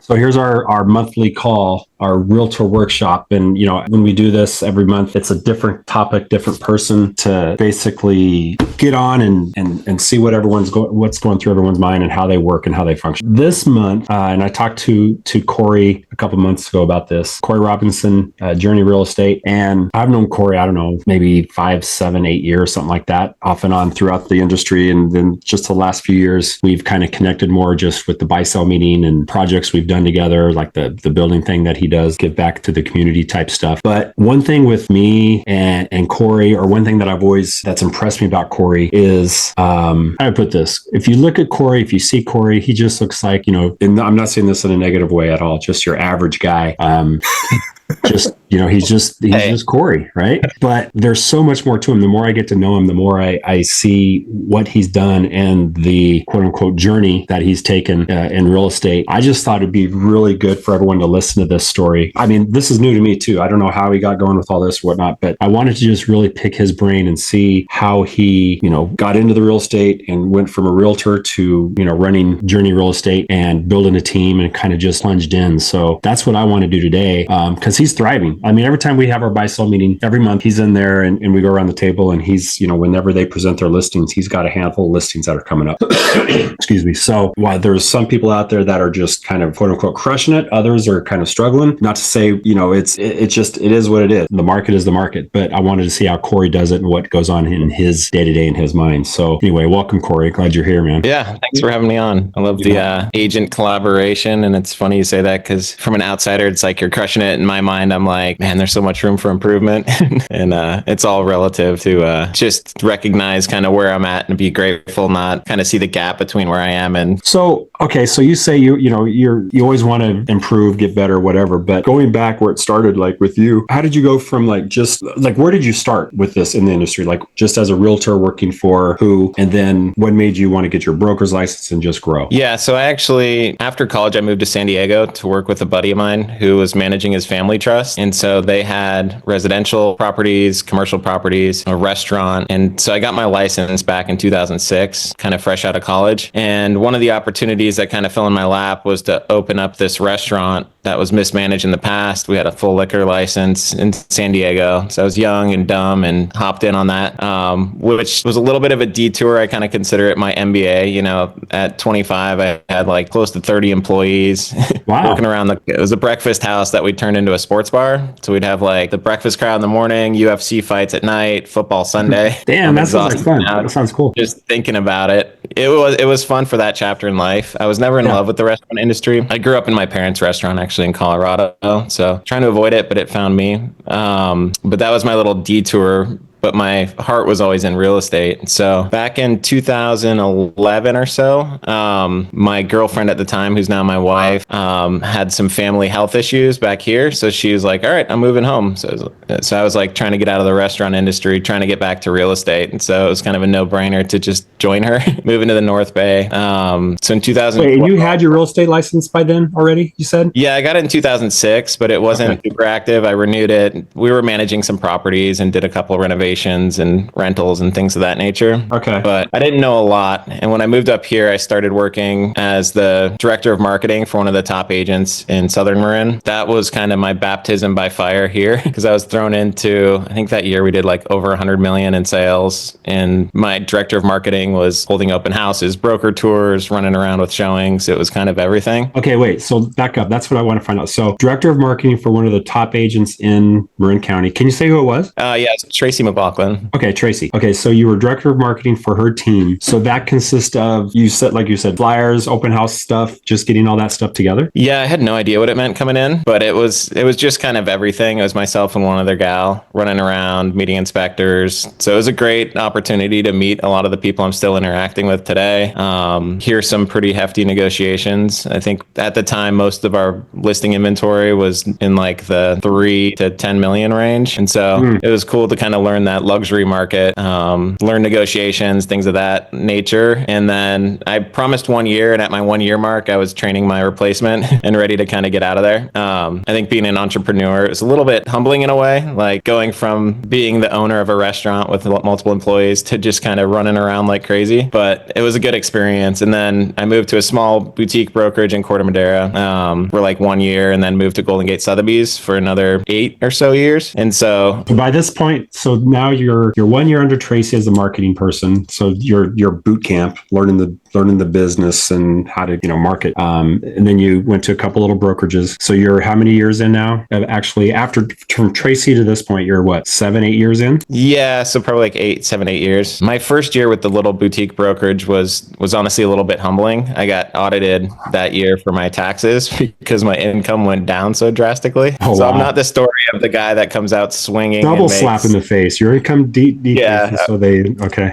So here's our monthly call, our Realtor workshop. And, when we do this every month, it's a different topic, different person to basically get on and see what what's going through everyone's mind and how they work and how they function. This month, and I talked to Corey a couple months ago about this, Corey Robinson, Journey Real Estate. And I've known Corey, I don't know, maybe 5, 7, 8 years, something like that, off and on throughout the industry. And then just the last few years, we've kind of connected more just with the buy-sell meeting and projects we've done together, like the building thing that he does, give back to the community type stuff. But one thing with me and Corey, or one thing that's impressed me about Corey is, how do I put this? If you look at Corey, if you see Corey, he just looks like, and I'm not saying this in a negative way at all, just your average guy. He's just Corey, right? But there's so much more to him. The more I get to know him, the more I see what he's done and the quote unquote journey that he's taken in real estate. I just thought it'd be really good for everyone to listen to this story. I mean, this is new to me too. I don't know how he got going with all this or whatnot, but I wanted to just really pick his brain and see how he, got into the real estate and went from a realtor to, running Journey Real Estate and building a team and kind of just plunged in. So that's what I want to do today, because he's thriving. I mean, every time we have our buy-sell meeting, every month he's in there and we go around the table and he's, whenever they present their listings, he's got a handful of listings that are coming up. Excuse me. So while there's some people out there that are just kind of quote unquote crushing it, others are kind of struggling. Not to say, it is what it is. The market is the market, but I wanted to see how Corey does it and what goes on in his day-to-day in his mind. So anyway, welcome, Corey. Glad you're here, man. Yeah. Thanks for having me on. I love the agent collaboration. And it's funny you say that because from an outsider, it's like you're crushing it. In my mind, I'm like, man, there's so much room for improvement. And it's all relative to just recognize kind of where I'm at and be grateful, not kind of see the gap between where I am. And so, okay. So you say you always want to improve, get better, whatever, but going back where it started, like with you, how did you go from where did you start with this in the industry? Like just as a realtor working for who, and then what made you want to get your broker's license and just grow? Yeah. So I actually, after college, I moved to San Diego to work with a buddy of mine who was managing his family trust. And so they had residential properties, commercial properties, a restaurant. And so I got my license back in 2006, kind of fresh out of college. And one of the opportunities that kind of fell in my lap was to open up this restaurant that was mismanaged in the past. We had a full liquor license in San Diego. So I was young and dumb and hopped in on that, which was a little bit of a detour. I kind of consider it my MBA. At 25, I had like close to 30 employees. Wow. Working around it was a breakfast house that we turned into a sports bar. So we'd have like the breakfast crowd in the morning, UFC fights at night, football Sunday. Damn, that sounds like fun. That sounds cool. Just thinking about it. It was fun for that chapter in life. I was never in love with the restaurant industry. I grew up in my parents' restaurant actually in Colorado. So trying to avoid it, but it found me. But that was my little detour. But my heart was always in real estate. So back in 2011 or so, my girlfriend at the time, who's now my wife, had some family health issues back here. So she was like, all right, I'm moving home. So I was like trying to get out of the restaurant industry, trying to get back to real estate. And so it was kind of a no-brainer to just join her, move into the North Bay. So in 2000. Wait, and you had your real estate license by then already, you said? Yeah, I got it in 2006, but it wasn't super active. I renewed it. We were managing some properties and did a couple of renovations and rentals and things of that nature. Okay. But I didn't know a lot. And when I moved up here, I started working as the director of marketing for one of the top agents in Southern Marin. That was kind of my baptism by fire here because I was thrown into, I think that year we did like over 100 million in sales. And my director of marketing was holding open houses, broker tours, running around with showings. It was kind of everything. Okay, wait. So back up. That's what I want to find out. So director of marketing for one of the top agents in Marin County. Can you say who it was? Yeah, it's Tracy McLaughlin. Okay, Tracy. Okay, so you were director of marketing for her team. So that consists of, you said, flyers, open house stuff, just getting all that stuff together? Yeah, I had no idea what it meant coming in, but it was just kind of everything. It was myself and one other gal running around, meeting inspectors. So it was a great opportunity to meet a lot of the people I'm still interacting with today. Hear some pretty hefty negotiations. I think at the time, most of our listing inventory was in like the 3 to 10 million range. And so it was cool to kind of learn that luxury market, learn negotiations, things of that nature. And then I promised 1 year, and at my 1 year mark, I was training my replacement and ready to kind of get out of there. I think being an entrepreneur is a little bit humbling in a way, like going from being the owner of a restaurant with multiple employees to just kind of running around like crazy, but it was a good experience. And then I moved to a small boutique brokerage in Corte Madera for like 1 year, and then moved to Golden Gate Sotheby's for another 8 or so years. And so by this point, so now you're 1 year under Tracy as a marketing person. So you're boot camp, learning the business and how to market. And then you went to a couple little brokerages. So you're how many years in now? Actually, from Tracy to this point, you're what, 7-8 years in? Yeah, so probably like 7, 8 years. My first year with the little boutique brokerage was honestly a little bit humbling. I got audited that year for my taxes because my income went down so drastically. Oh, so wow. I'm not the story of the guy that comes out swinging. Double slap in the face. Your income decreases. Yeah. So okay.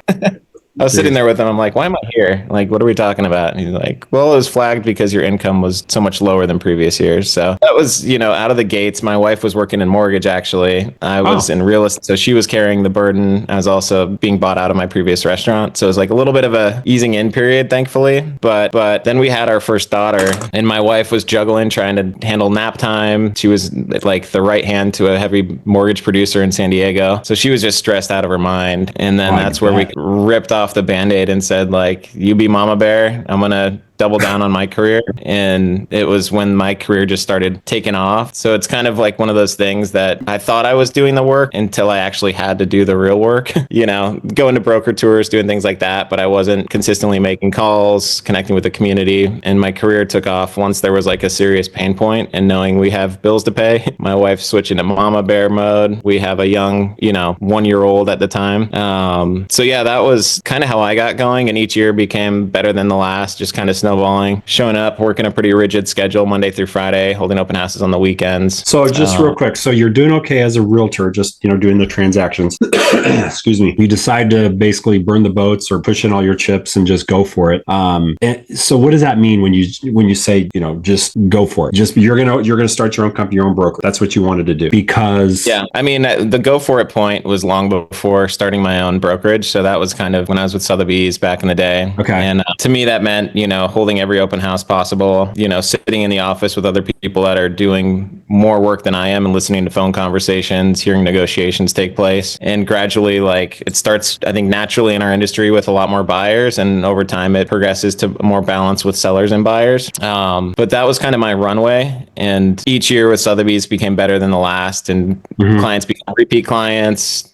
I was sitting there with him. I'm like, why am I here? Like, what are we talking about? And he's like, well, it was flagged because your income was so much lower than previous years. So that was, out of the gates. My wife was working in mortgage, actually. I was in real estate. So she was carrying the burden. I was also being bought out of my previous restaurant. So it was like a little bit of a easing in period, thankfully. But then we had our first daughter, and my wife was juggling, trying to handle nap time. She was like the right hand to a heavy mortgage producer in San Diego. So she was just stressed out of her mind. And then that's where we ripped off the Band-Aid and said, like, you be mama bear, I'm gonna double down on my career. And it was when my career just started taking off. So it's kind of like one of those things that I thought I was doing the work until I actually had to do the real work, going to broker tours, doing things like that. But I wasn't consistently making calls, connecting with the community. And my career took off once there was like a serious pain point and knowing we have bills to pay. My wife's switching to mama bear mode. We have a young, 1-year-old at the time. So yeah, that was kind of how I got going. And each year became better than the last, just kind of snowballing, showing up, working a pretty rigid schedule Monday through Friday, holding open houses on the weekends. So just real quick, so you're doing okay as a realtor, just doing the transactions. Excuse me. You decide to basically burn the boats or push in all your chips and just go for it. And so what does that mean when you say just go for it? Just you're gonna start your own company, your own broker. That's what you wanted to do because I mean the go for it point was long before starting my own brokerage. So that was kind of when I was with Sotheby's back in the day. Okay. And to me that meant holding every open house possible, sitting in the office with other people that are doing more work than I am and listening to phone conversations, hearing negotiations take place. And gradually, like, it starts, I think, naturally in our industry with a lot more buyers. And over time, it progresses to more balance with sellers and buyers. But that was kind of my runway. And each year with Sotheby's became better than the last. And clients became repeat clients,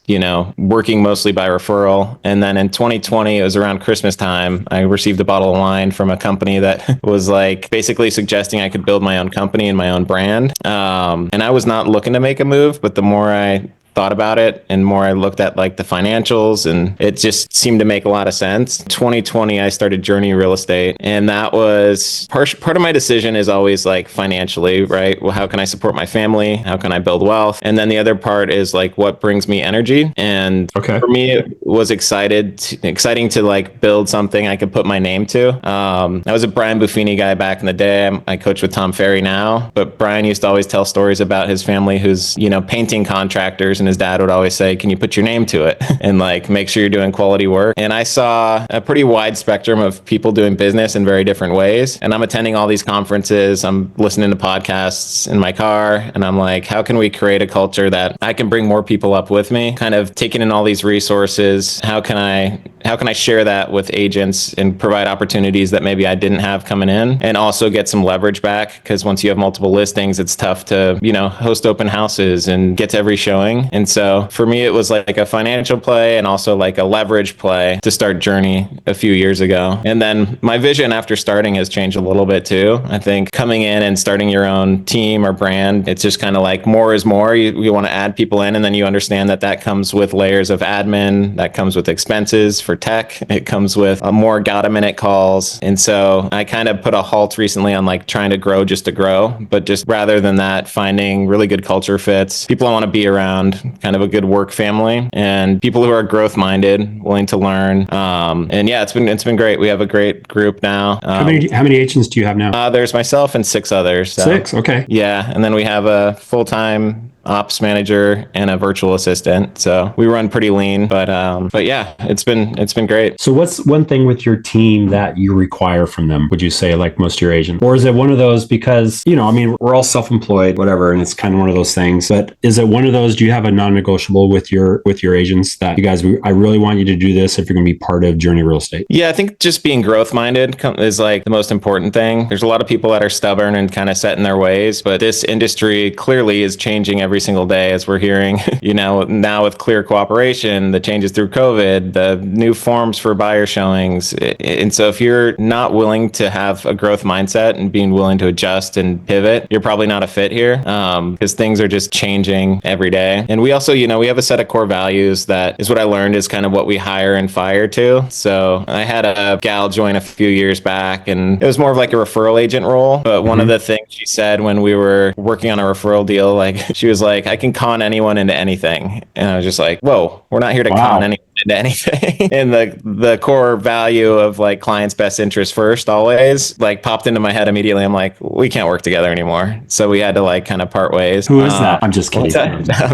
working mostly by referral. And then in 2020, it was around Christmas time, I received a bottle of wine from a company that was like basically suggesting I could build my own company and my own brand. And I was not looking to make a move, but the more I thought about it and more I looked at like the financials, and it just seemed to make a lot of sense. 2020, I started Journey Real Estate, and that was part of my decision is always like financially, right? Well, how can I support my family? How can I build wealth? And then the other part is like what brings me energy. And for me, it was exciting to like build something I could put my name to. I was a Brian Buffini guy back in the day. I coach with Tom Ferry now, but Brian used to always tell stories about his family who's, painting contractors, and his dad would always say, can you put your name to it and like make sure you're doing quality work? And I saw a pretty wide spectrum of people doing business in very different ways. And I'm attending all these conferences, I'm listening to podcasts in my car, and I'm like, how can we create a culture that I can bring more people up with me? Kind of taking in all these resources. How can I share that with agents and provide opportunities that maybe I didn't have coming in, and also get some leverage back? Because once you have multiple listings, it's tough to, host open houses and get to every showing. And so for me, it was like a financial play and also like a leverage play to start Journey a few years ago. And then my vision after starting has changed a little bit too. I think coming in and starting your own team or brand, it's just kind of like more is more. You want to add people in, and then you understand that comes with layers of admin, that comes with expenses for tech. It comes with more got-a-minute calls. And so I kind of put a halt recently on like trying to grow just to grow, but just rather than that, finding really good culture fits, people I want to be around, kind of a good work family, and people who are growth minded, willing to learn. And yeah, it's been great. We have a great group now. How many agents do you have now? There's myself and 6 others. So, 6. Okay. Yeah. And then we have a full-time ops manager, and a virtual assistant. So we run pretty lean, but yeah, it's been great. So what's one thing with your team that you require from them, would you say, like most of your agents? Or is it one of those, because, I mean, we're all self-employed, whatever, and it's kind of one of those things, but is it one of those, do you have a non-negotiable with your agents that you guys, I really want you to do this if you're going to be part of Journey Real Estate? Yeah, I think just being growth minded is like the most important thing. There's a lot of people that are stubborn and kind of set in their ways, but this industry clearly is changing every single day, as we're hearing, now with clear cooperation, the changes through COVID, the new forms for buyer showings. And so if you're not willing to have a growth mindset and being willing to adjust and pivot, you're probably not a fit here, because things are just changing every day. And we also, we have a set of core values that is what I learned is kind of what we hire and fire to. So I had a gal join a few years back, and it was more of like a referral agent role. But one of the things she said when we were working on a referral deal, like she was like, I can con anyone into anything. And I was just like, whoa, we're not here to con anyone into anything. And the core value of like client's best interest first always like popped into my head immediately. I'm like, we can't work together anymore. So we had to like kind of part ways. Who is that? I'm just kidding.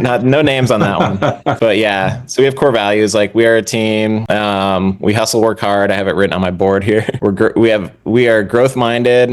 No names on that one. But yeah, so we have core values. Like we are a team. We hustle, work hard. I have it written on my board here. We are growth minded.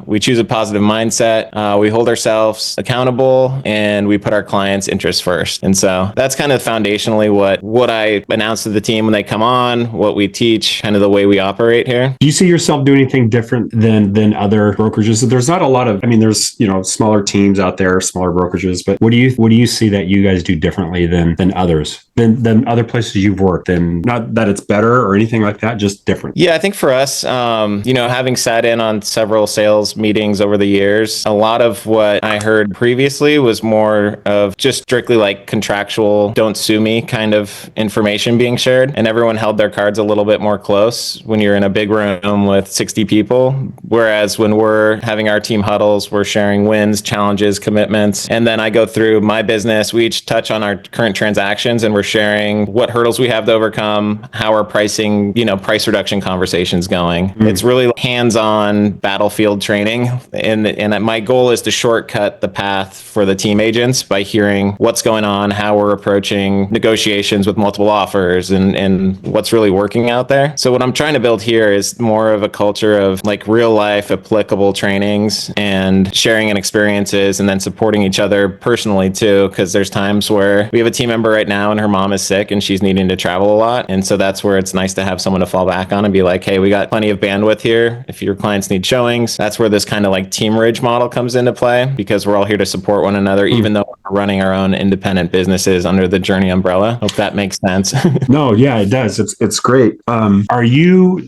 We choose a positive mindset. We hold ourselves accountable, and we put our clients' interests first. And so that's kind of foundationally what I announce to the team when they come on, what we teach, kind of the way we operate here. Do you see yourself doing anything different than other brokerages? There's not a lot of, I mean, there's, smaller teams out there, smaller brokerages, but what do you see that you guys do differently than others, than other places you've worked? And not that it's better or anything like that, just different. Yeah, I think for us, having sat in on several sales meetings over the years, a lot of what I heard previously was more of just strictly like contractual, don't sue me kind of information being shared. And everyone held their cards a little bit more close when you're in a big room with 60 people. Whereas when we're having our team huddles, we're sharing wins, challenges, commitments. And then I go through my business. We each touch on our current transactions, and we're sharing what hurdles we have to overcome, how our pricing, price reduction conversations going. It's really hands-on battlefield training. And my goal is to shortcut the path for the team agents by hearing what's going on, how we're approaching negotiations with multiple offers, and what's really working out there. So what I'm trying to build here is more of a culture of like real life applicable trainings and sharing and experiences, and then supporting each other personally too, because there's times where we have a team member right now and her mom is sick and she's needing to travel a lot. And so that's where it's nice to have someone to fall back on and be like, hey, we got plenty of bandwidth here. If your clients need showings, that's where this kind of like team ridge model comes into play, because we're all here to support one another, even though we're running our own independent businesses under the Journey umbrella. Hope that makes sense. No, yeah, it does. It's great. Are you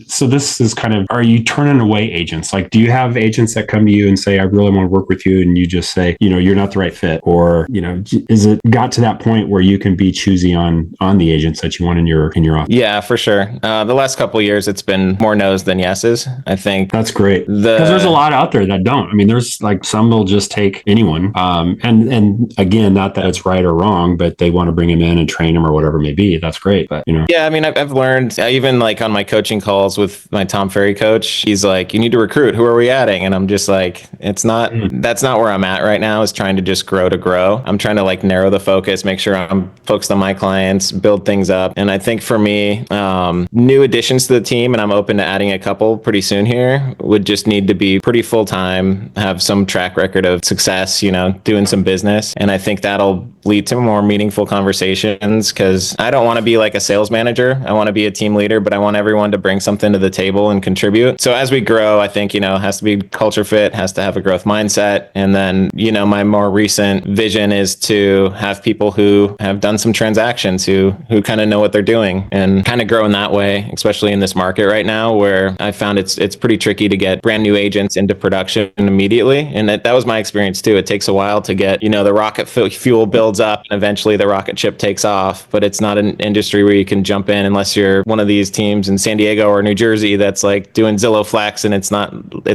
turning away agents? Like, do you have agents that come to you and say, I really want to work with you, and you just say, you're not the right fit? Or, is it got to that point where you can be choosy on the agents that you want in your office? Yeah, for sure. The last couple of years, it's been more no's than yeses. I think that's great, because there's a lot out there that don't. I mean, there's like some will just take anyone. And again, not that it's right or wrong, but they want to bring him in and train him or whatever it may be. That's great. But yeah, I mean, I've learned even like on my coaching calls with my Tom Ferry coach, he's like, you need to recruit. Who are we adding? And I'm just like, that's not where I'm at right now, is trying to just grow to grow. I'm trying to like narrow the focus, make sure I'm focused on my clients, build things up. And I think for me, new additions to the team, and I'm open to adding a couple pretty soon here, would just need to be pretty full-time, have some track record of success, doing some business. And I think that'll lead to more meaningful conversations, because I don't want to be like a sales manager. I want to be a team leader, but I want everyone to bring something to the table and contribute. So as we grow, I think, it has to be culture fit, has to have a growth mindset. And then, my more recent vision is to have people who have done some transactions, who kind of know what they're doing, and kind of grow in that way, especially in this market right now, where I found it's pretty tricky to get brand new agents into production immediately. And that was my experience too. It takes a while to get, the rocket fuel builds up and eventually the rocket ship takes off, but it's not an industry industry where you can jump in unless you're one of these teams in San Diego or New Jersey that's like doing Zillow Flex and it's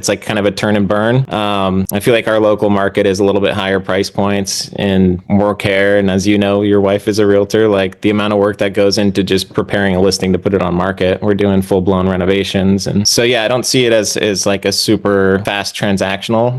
like kind of a turn and burn. I feel like our local market is a little bit higher price points and more care. And as you know, your wife is a realtor, like the amount of work that goes into just preparing a listing to put it on market. We're doing full blown renovations. And so, yeah, I don't see it as like a super fast transactional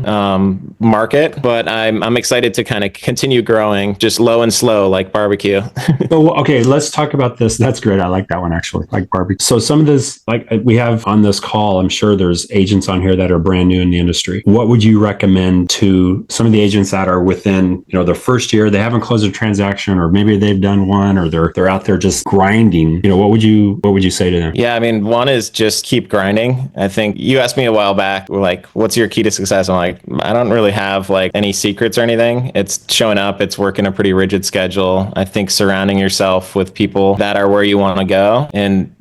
market, but I'm excited to kind of continue growing just low and slow like barbecue. So, okay, let's talk about this. That's great. I like that one actually, like barbecue. So some of this, like we have on this call, I'm sure there's agents on here that are brand new in the industry. What would you recommend to some of the agents that are within, their first year, they haven't closed a transaction, or maybe they've done one, or they're out there just grinding? What would you say to them? Yeah, I mean, one is just keep grinding. I think you asked me a while back, like, what's your key to success? I'm like, I don't really have like any secrets or anything. It's showing up, it's working a pretty rigid schedule. I think surrounding yourself with people that are where you want to go. And,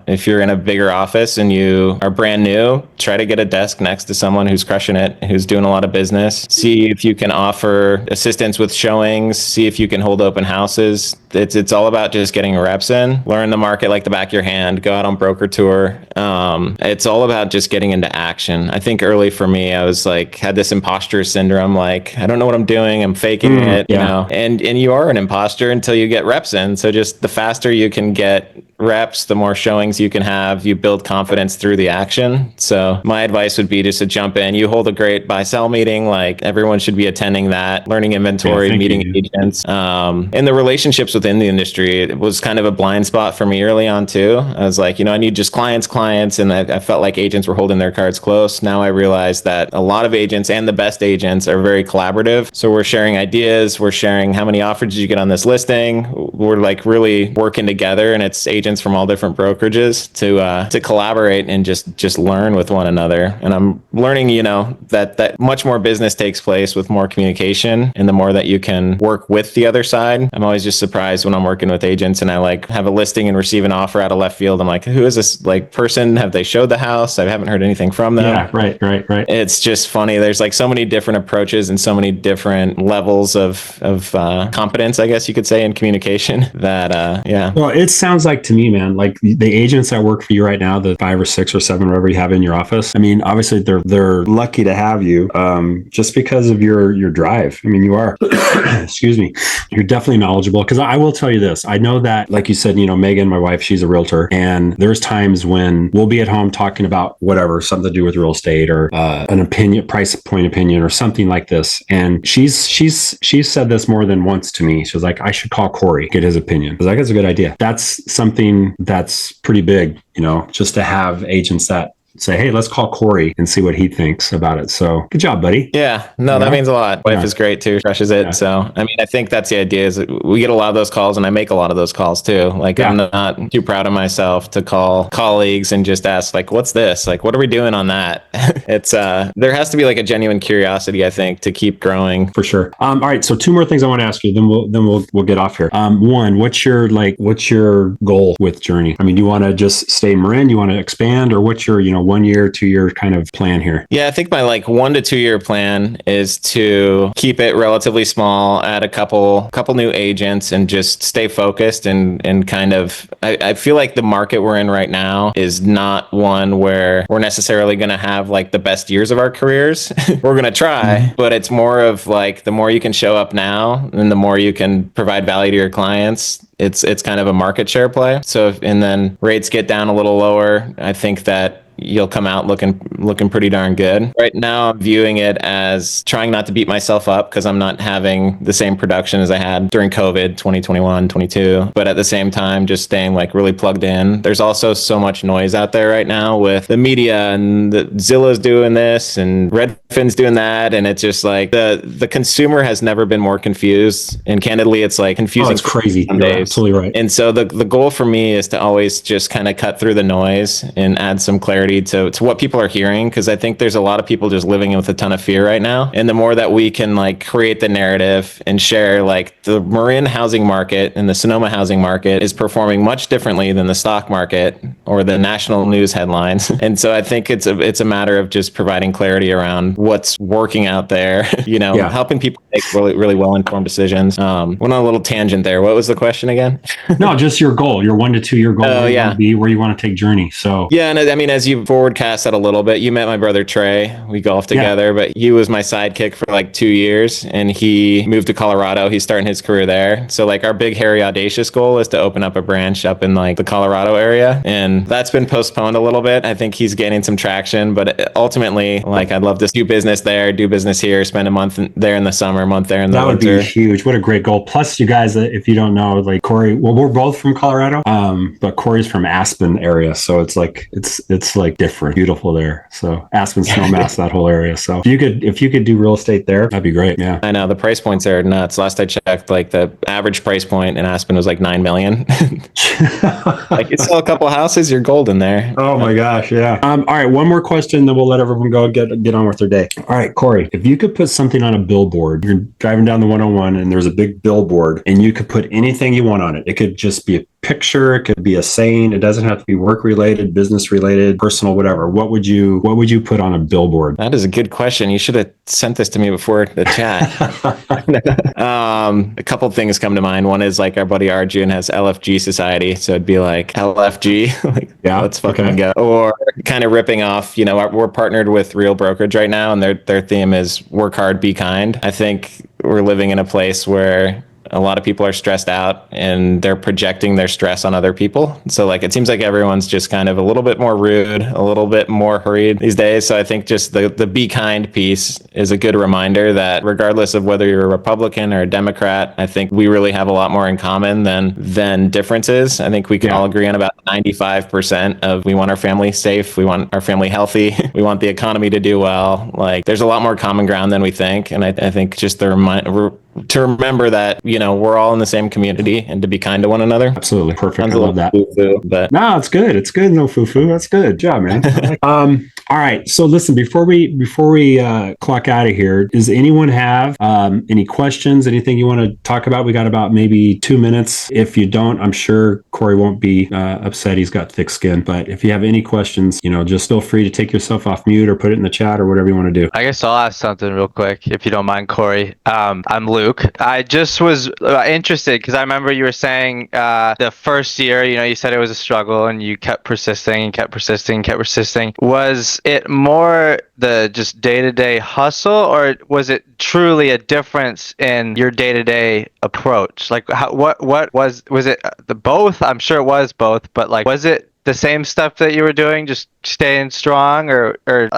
if you're in a bigger office and you are brand new, try to get a desk next to someone who's crushing it, who's doing a lot of business. See if you can offer assistance with showings, see if you can hold open houses. It's all about just getting reps in, learn the market like the back of your hand, go out on broker tour. It's all about just getting into action. I think early for me, I was like, had this imposter syndrome, like, I don't know what I'm doing, I'm faking it, and you are an imposter until you get reps in. So just the faster you can get reps, the more showings you can have, you build confidence through the action. So my advice would be just to jump in. You hold a great buy sell meeting, like everyone should be attending that, learning inventory, meeting agents, and the relationships within the industry. It was kind of a blind spot for me early on too. I was like, I need just clients, and I felt like agents were holding their cards close. Now I realize that a lot of agents and the best agents are very collaborative. So we're sharing ideas, we're sharing how many offers did you get on this listing. We're like really working together, and it's agents from all different brokerages to collaborate and just learn with one another. And I'm learning, that much more business takes place with more communication, and the more that you can work with the other side. I'm always just surprised when I'm working with agents and I like have a listing and receive an offer out of left field. I'm like, who is this like person? Have they showed the house? I haven't heard anything from them. Yeah, right. It's just funny. There's like so many different approaches and so many different levels of competence, I guess you could say, in communication that, yeah. Well, it sounds like to me, man, like the agents that work for you right now, the 5 or 6 or 7, whatever you have in your office. I mean, obviously they're lucky to have you, just because of your drive. I mean, you are, excuse me, you're definitely knowledgeable. Because I will tell you this, I know that, like you said, Megan, my wife, she's a realtor, and there's times when we'll be at home talking about whatever, something to do with real estate or an opinion, price point opinion, or something like this. And she's said this more than once to me. She was like, I should call Corey, get his opinion. I was like, that's a good idea. That's something that's pretty big, just to have agents that say, hey, let's call Corey and see what he thinks about it. So good job, buddy. Yeah, no, that means a lot. Wife is great too, crushes it. Yeah. So, I mean, I think that's the idea is we get a lot of those calls, and I make a lot of those calls too. Like, I'm not too proud of myself to call colleagues and just ask, like, what's this? Like, what are we doing on that? It's, there has to be like a genuine curiosity, I think, to keep growing. For sure. All right. So 2 more things I want to ask you, then we'll get off here. One, what's your goal with Journey? I mean, do you want to just stay Marin? You want to expand, or what's your, 1 year, 2 year kind of plan here? Yeah, I think my 1 to 2 year plan is to keep it relatively small, add a couple new agents, and just stay focused and kind of, I feel like the market we're in right now is not one where we're necessarily going to have like the best years of our careers. We're going to try, but it's more of like the more you can show up now and the more you can provide value to your clients. It's kind of a market share play. So and then rates get down a little lower, I think that you'll come out looking pretty darn good. Right now, I'm viewing it as trying not to beat myself up because I'm not having the same production as I had during COVID, 2021, 22. But at the same time, just staying like really plugged in. There's also so much noise out there right now with the media and the Zillow's doing this and Redfin's doing that. And it's just like the consumer has never been more confused. And candidly, it's like confusing. Oh, it's crazy. You're absolutely right. And so the goal for me is to always just kind of cut through the noise and add some clarity to what people are hearing, because I think there's a lot of people just living with a ton of fear right now. And the more that we can like create the narrative and share, like the Marin housing market and the Sonoma housing market is performing much differently than the stock market. or the national news headlines. And so I think it's a matter of just providing clarity around what's working out there, Yeah. helping people make really, really well-informed decisions. Went on a little tangent there. What was the question again? No, just your goal, your 1 to 2 year goal, Oh, where you want yeah. to be, where you want to take Journey. So Yeah, and I mean, as you forwardcast that a little bit, you met my brother Trey. We golfed yeah, together, but he was my sidekick for like 2 years, and he moved to Colorado. He's starting his career there. So like our big, hairy, audacious goal is to open up a branch up in like the Colorado area, and that's been postponed a little bit. I think he's gaining some traction, but ultimately, like I'd love to do business there, do business here, spend a month there in the summer, a month there in the that would be winter. huge. What a great goal. Plus, you guys, if you don't know, like Corey, well, we're both from Colorado, but Corey's from Aspen area, so it's like like different, beautiful there. So Aspen, Snowmass, that whole area. So if you could do real estate there, that'd be great. Yeah, I know the price points there are nuts. Last I checked, like the average price point in Aspen was like 9 million. Like you sell a couple houses, you're golden there. Oh my gosh, yeah. All right, one more question, then we'll let everyone go get on with their day. All right, Corey, if you could put something on a billboard, you're driving down the 101 and there's a big billboard, and you could put anything you want on it. It could just be a picture, it could be a saying. It doesn't have to be work related, business related, personal, whatever. What would you put on a billboard? That is a good question. You should have sent this to me before the chat. A couple of things come to mind. One is like our buddy Arjun has LFG Society, so it'd be like LFG, like Yeah, let's fucking okay. go. Or kind of ripping off. We're partnered with Real Brokerage right now, and their theme is work hard, be kind. I think we're living in a place where a lot of people are stressed out and they're projecting their stress on other people. So like it seems like everyone's just kind of a little bit more rude, a little bit more hurried these days. So I think just the be kind piece is a good reminder that regardless of whether you're a Republican or a Democrat, I think we really have a lot more in common than differences. I think we can all agree on about 95% of we want our family safe, we want our family healthy, we want the economy to do well. Like there's a lot more common ground than we think. And I think just to remember that, we're all in the same community and to be kind to one another. Absolutely. Perfect. Sounds I love that. Foo-foo, but no, it's good. It's good. No foo-foo. That's good. Good job, man. All right. So listen, before we clock out of here, does anyone have any questions, anything you want to talk about? We got about maybe 2 minutes. If you don't, I'm sure Corey won't be upset. He's got thick skin. But if you have any questions, just feel free to take yourself off mute or put it in the chat or whatever you want to do. I guess I'll ask something real quick, if you don't mind, Corey. I'm Luke. I just was interested because I remember you were saying the first year, you said it was a struggle and you kept persisting and kept persisting and kept persisting. Was it more the just day-to-day hustle, or was it truly a difference in your day-to-day approach? Like what was it the both? I'm sure it was both, but like was it the same stuff that you were doing, just staying strong, or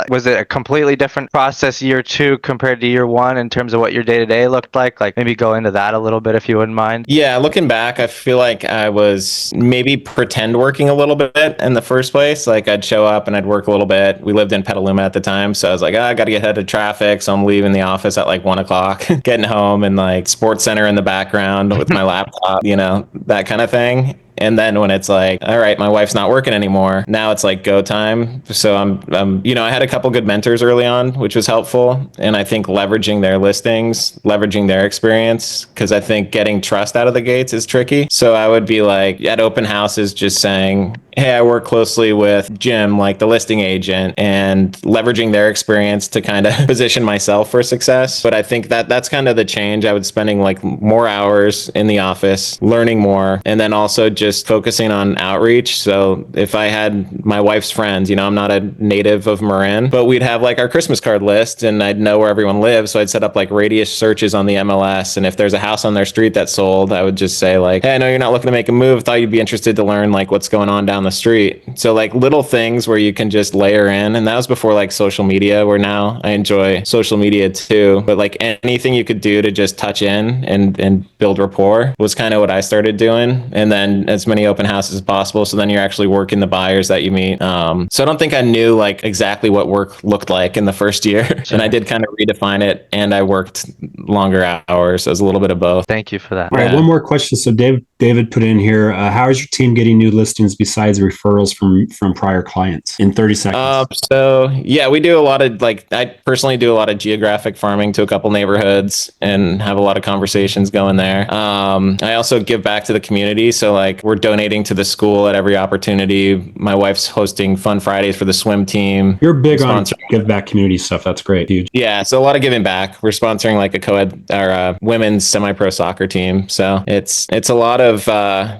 was it a completely different process year 2 compared to year 1 in terms of what your day-to-day looked like? Like maybe go into that a little bit if you wouldn't mind. Yeah, looking back, I feel like I was maybe pretend working a little bit in the first place. Like I'd show up and I'd work a little bit. We lived in Petaluma at the time, so I was like, I got to get ahead of traffic, so I'm leaving the office at like 1 o'clock, getting home and like Sports Center in the background with my laptop, that kind of thing. And then when it's like, all right, my wife's not working anymore, now it's like go time. So I had a couple good mentors early on, which was helpful. And I think leveraging their listings, leveraging their experience, because I think getting trust out of the gates is tricky. So I would be like at open houses, just saying, hey, I work closely with Jim, like the listing agent, and leveraging their experience to kind of position myself for success. But I think that's kind of the change. I was spending like more hours in the office, learning more, and then also just focusing on outreach. So if I had my wife's friends, I'm not a native of Marin, but we'd have like our Christmas card list and I'd know where everyone lives. So I'd set up like radius searches on the MLS. And if there's a house on their street that sold, I would just say like, hey, I know you're not looking to make a move. Thought you'd be interested to learn like what's going on down the street. So like little things where you can just layer in. And that was before like social media, where now I enjoy social media too. But like anything you could do to just touch in and build rapport was kind of what I started doing. And then as many open houses as possible. So then you're actually working the buyers that you meet. So I don't think I knew like exactly what work looked like in the first year. Sure. And I did kind of redefine it, and I worked longer hours. So it was a little bit of both. Thank you for that. All right, one more question. So David put in here, how is your team getting new listings besides guys referrals from prior clients in 30 seconds? So yeah, we do a lot of I personally do a lot of geographic farming to a couple neighborhoods and have a lot of conversations going there. I also give back to the community. So like we're donating to the school at every opportunity. My wife's hosting Fun Fridays for the swim team. You're big on give back community stuff. That's great. Huge. Yeah. So a lot of giving back. We're sponsoring like a co-ed or a women's semi-pro soccer team. So it's a lot of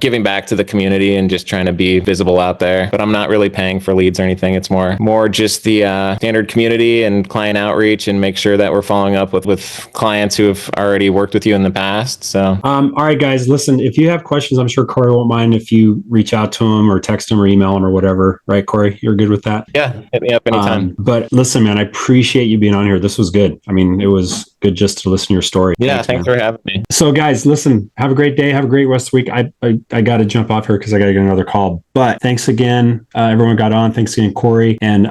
giving back to the community and just trying to be visible out there. But I'm not really paying for leads or anything. It's more just the standard community and client outreach and make sure that we're following up with clients who have already worked with you in the past. So all right, guys, listen, if you have questions, I'm sure Corey won't mind if you reach out to him or text him or email him or whatever. Right, Corey? You're good with that? Yeah, hit me up anytime. But listen, man, I appreciate you being on here. This was good. I mean, it was good just to listen to your story. Yeah, thanks for having me. So guys, listen, have a great day. Have a great rest of the week. I got to jump off here because I got to get another call. But thanks again. Everyone got on. Thanks again, Corey. And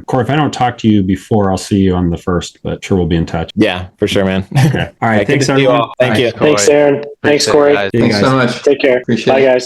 Corey, if I don't talk to you before, I'll see you on the 1st, but sure we'll be in touch. Yeah, for sure, man. Okay. All right. Thanks, everyone. Thank you. Thanks, Aaron. Thanks, Corey. Guys. Thanks so much. Take care. Appreciate Bye, it. guys.